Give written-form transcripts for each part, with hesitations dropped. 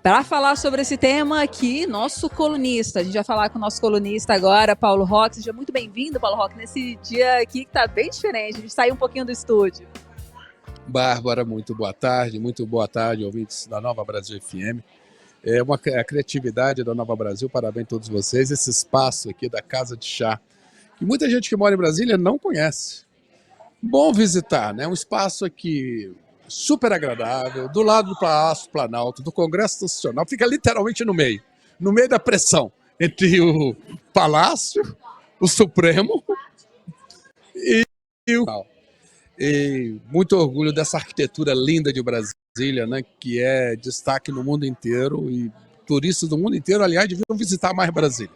Para falar sobre esse tema aqui, nosso colunista. A gente vai falar com o nosso colunista agora, Paulo Roque. Seja muito bem-vindo, Paulo Roque, nesse dia aqui que está bem diferente. A gente saiu um pouquinho do estúdio. Bárbara, muito boa tarde, ouvintes da Nova Brasil FM. A criatividade da Nova Brasil, parabéns a todos vocês. Esse espaço aqui da Casa de Chá, que muita gente que mora em Brasília não conhece. Bom visitar, né? Um espaço aqui super agradável, do lado do Palácio Planalto, do Congresso Nacional, fica literalmente no meio da pressão entre o Palácio, o Supremo e o... E muito orgulho dessa arquitetura linda de Brasília, né, que é destaque no mundo inteiro, e turistas do mundo inteiro, aliás, deviam visitar mais Brasília.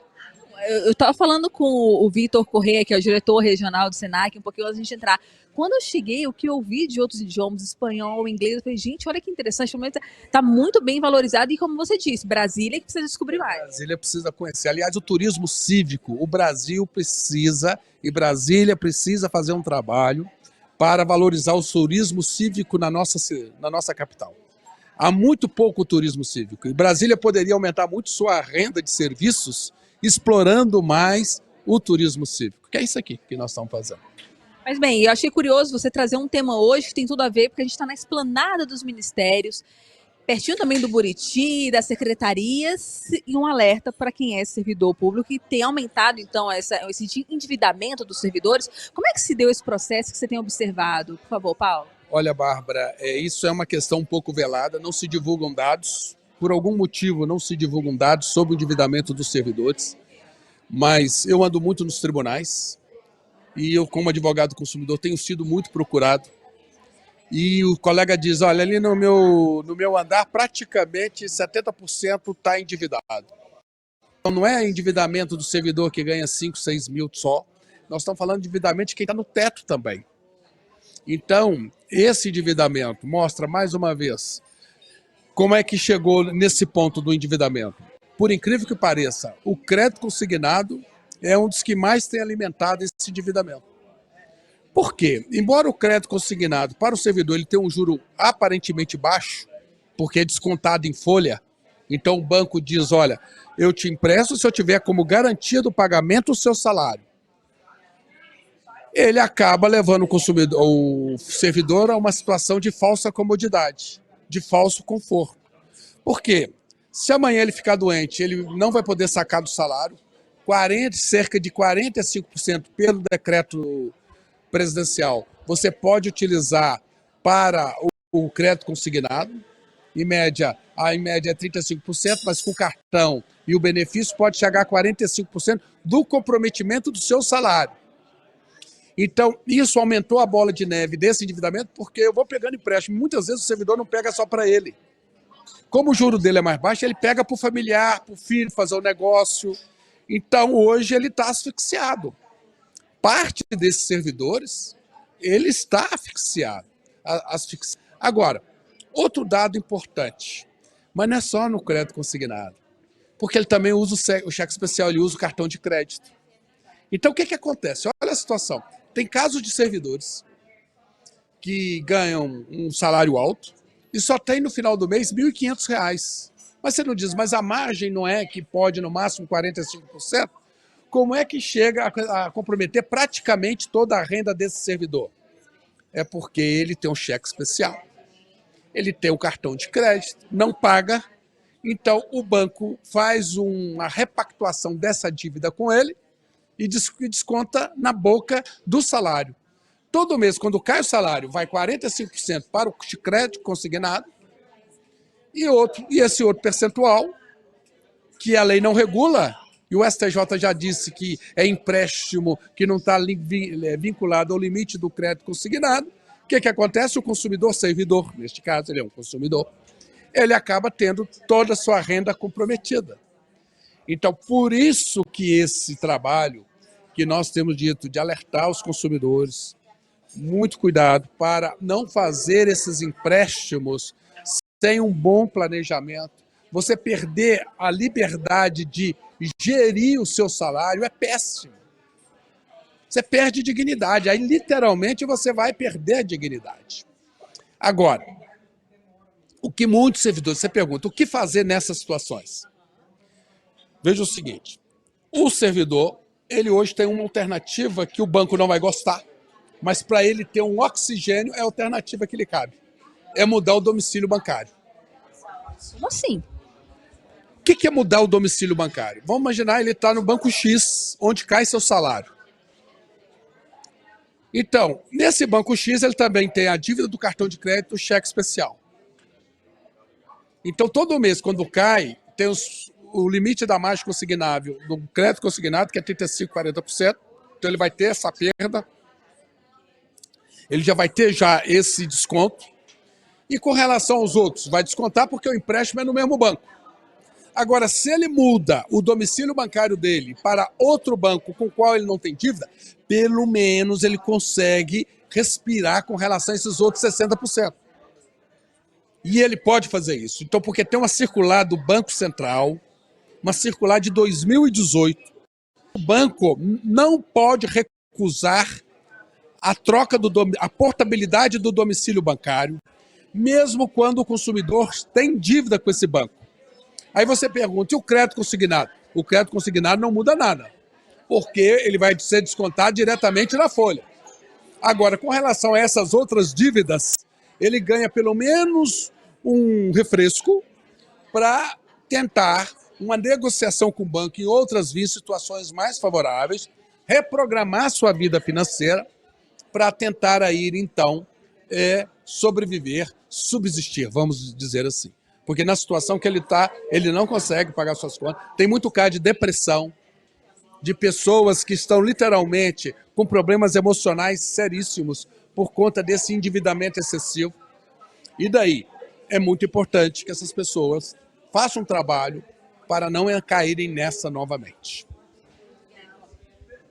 Eu estava falando com o Vitor Corrêa, que é o diretor regional do Senac, um pouquinho antes de a gente entrar. Quando eu cheguei, o que eu ouvi de outros idiomas, espanhol, inglês, eu falei, gente, olha que interessante, está muito bem valorizado e, como você disse, Brasília que precisa descobrir mais. Brasília precisa conhecer. Aliás, o turismo cívico, o Brasil precisa, e Brasília precisa fazer um trabalho para valorizar o turismo cívico na nossa capital. Há muito pouco turismo cívico, e Brasília poderia aumentar muito sua renda de serviços explorando mais o turismo cívico, que é isso aqui que nós estamos fazendo. Mas bem, eu achei curioso você trazer um tema hoje que tem tudo a ver, porque a gente está na esplanada dos ministérios, pertinho também do Buriti, das secretarias, e um alerta para quem é servidor público, que tem aumentado, então, esse endividamento dos servidores. Como é que se deu esse processo que você tem observado? Por favor, Paulo. Olha, Bárbara, isso é uma questão um pouco velada, não se divulgam dados, por algum motivo não se divulgam dados sobre o endividamento dos servidores, mas eu ando muito nos tribunais e eu, como advogado do consumidor, tenho sido muito procurado. E o colega diz, olha, ali no meu andar praticamente 70% está endividado. Então não é endividamento do servidor que ganha 5, 6 mil só, nós estamos falando de endividamento de quem está no teto também. Então, esse endividamento mostra mais uma vez como é que chegou nesse ponto do endividamento. Por incrível que pareça, o crédito consignado é um dos que mais tem alimentado esse endividamento. Por quê? Embora o crédito consignado para o servidor ele tenha um juro aparentemente baixo, porque é descontado em folha, então o banco diz, olha, eu te empresto se eu tiver como garantia do pagamento o seu salário. Ele acaba levando o servidor a uma situação de falsa comodidade, de falso conforto. Por quê? Se amanhã ele ficar doente, ele não vai poder sacar do salário, cerca de 45% pelo decreto presidencial, você pode utilizar para o crédito consignado, em média é 35%, mas com cartão e o benefício pode chegar a 45% do comprometimento do seu salário. Então, isso aumentou a bola de neve desse endividamento, porque eu vou pegando empréstimo. Muitas vezes o servidor não pega só para ele. Como o juro dele é mais baixo, ele pega para o familiar, para o filho fazer o negócio. Então, hoje ele está asfixiado. Parte desses servidores, ele está asfixiado. Agora, outro dado importante, mas não é só no crédito consignado, porque ele também usa o cheque especial, ele usa o cartão de crédito. Então, o que acontece? Olha a situação. Tem casos de servidores que ganham um salário alto e só tem no final do mês R$ 1.500. Mas você não diz, mas a margem não é que pode no máximo 45%? Como é que chega a comprometer praticamente toda a renda desse servidor? É porque ele tem um cheque especial, ele tem o cartão de crédito, não paga, então o banco faz uma repactuação dessa dívida com ele e desconta na boca do salário. Todo mês, quando cai o salário, vai 45% para o crédito consignado e esse outro percentual, que a lei não regula, e o STJ já disse que é empréstimo que não está vinculado ao limite do crédito consignado. O que acontece? O consumidor, servidor, neste caso ele é um consumidor, ele acaba tendo toda a sua renda comprometida. Então, por isso que esse trabalho que nós temos dito de alertar os consumidores, muito cuidado para não fazer esses empréstimos sem um bom planejamento. Você perder a liberdade de gerir o seu salário é péssimo. Você perde dignidade, aí literalmente você vai perder a dignidade. Agora, O que muitos servidores, você pergunta, o que fazer nessas situações? Veja o seguinte, o servidor, ele hoje tem uma alternativa que o banco não vai gostar, mas para ele ter um oxigênio é a alternativa que lhe cabe. É mudar o domicílio bancário. Como assim? O que é mudar o domicílio bancário? Vamos imaginar, ele está no banco X, onde cai seu salário. Então, nesse banco X, ele também tem a dívida do cartão de crédito, o cheque especial. Então, todo mês, quando cai, tem o limite da margem consignável do crédito consignado, que é 35%, 40%. Então, ele vai ter essa perda. Ele já vai ter esse desconto. E com relação aos outros, vai descontar porque o empréstimo é no mesmo banco. Agora, se ele muda o domicílio bancário dele para outro banco com o qual ele não tem dívida, pelo menos ele consegue respirar com relação a esses outros 60%. E ele pode fazer isso. Então, porque tem uma circular do Banco Central, uma circular de 2018, o banco não pode recusar a troca a portabilidade do domicílio bancário, mesmo quando o consumidor tem dívida com esse banco. Aí você pergunta, e o crédito consignado? O crédito consignado não muda nada, porque ele vai ser descontado diretamente na folha. Agora, com relação a essas outras dívidas, ele ganha pelo menos um refresco para tentar uma negociação com o banco em outras vias, situações mais favoráveis, reprogramar sua vida financeira para tentar aí, então, sobreviver, subsistir, vamos dizer assim. Porque na situação que ele está, ele não consegue pagar suas contas. Tem muito caso de depressão, de pessoas que estão literalmente com problemas emocionais seríssimos por conta desse endividamento excessivo. E daí, é muito importante que essas pessoas façam um trabalho para não caírem nessa novamente.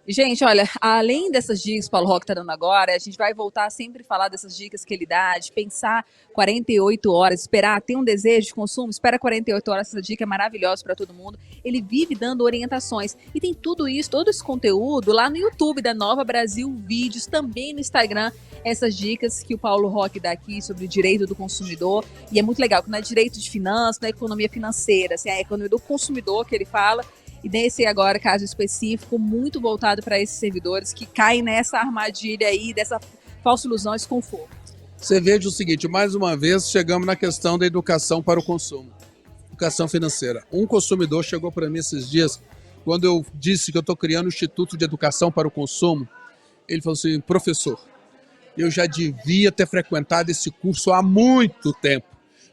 Gente, olha, além dessas dicas que o Paulo Roque está dando agora, a gente vai voltar a sempre falar dessas dicas que ele dá, de pensar 48 horas, esperar, ter um desejo de consumo, espera 48 horas, essa dica é maravilhosa para todo mundo. Ele vive dando orientações e tem tudo isso, todo esse conteúdo lá no YouTube da Nova Brasil Vídeos, também no Instagram, essas dicas que o Paulo Roque dá aqui sobre o direito do consumidor. E é muito legal, que não é direito de finanças, não é economia financeira, assim, é a economia do consumidor que ele fala. E nesse agora, caso específico, muito voltado para esses servidores que caem nessa armadilha aí, dessa falsa ilusão, esse conforto. Você veja o seguinte, mais uma vez chegamos na questão da educação para o consumo, educação financeira. Um consumidor chegou para mim esses dias, quando eu disse que eu estou criando o Instituto de Educação para o Consumo, ele falou assim, professor, eu já devia ter frequentado esse curso há muito tempo,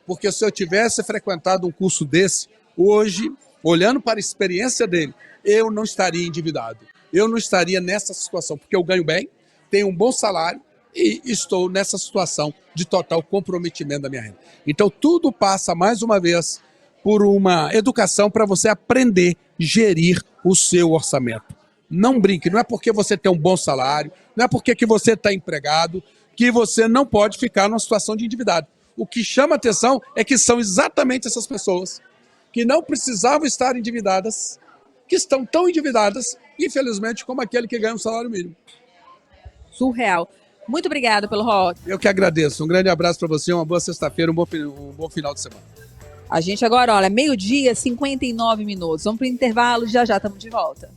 porque se eu tivesse frequentado um curso desse, hoje, olhando para a experiência dele, eu não estaria endividado. Eu não estaria nessa situação, porque eu ganho bem, tenho um bom salário e estou nessa situação de total comprometimento da minha renda. Então, tudo passa, mais uma vez, por uma educação para você aprender a gerir o seu orçamento. Não brinque, não é porque você tem um bom salário, não é porque que você está empregado, que você não pode ficar numa situação de endividado. O que chama atenção é que são exatamente essas pessoas que não precisavam estar endividadas, que estão tão endividadas, infelizmente, como aquele que ganha um salário mínimo. Surreal. Muito obrigada pelo Roque. Eu que agradeço. Um grande abraço para você, uma boa sexta-feira, um bom final de semana. A gente agora, olha, 12h59. Vamos para o intervalo, já estamos de volta.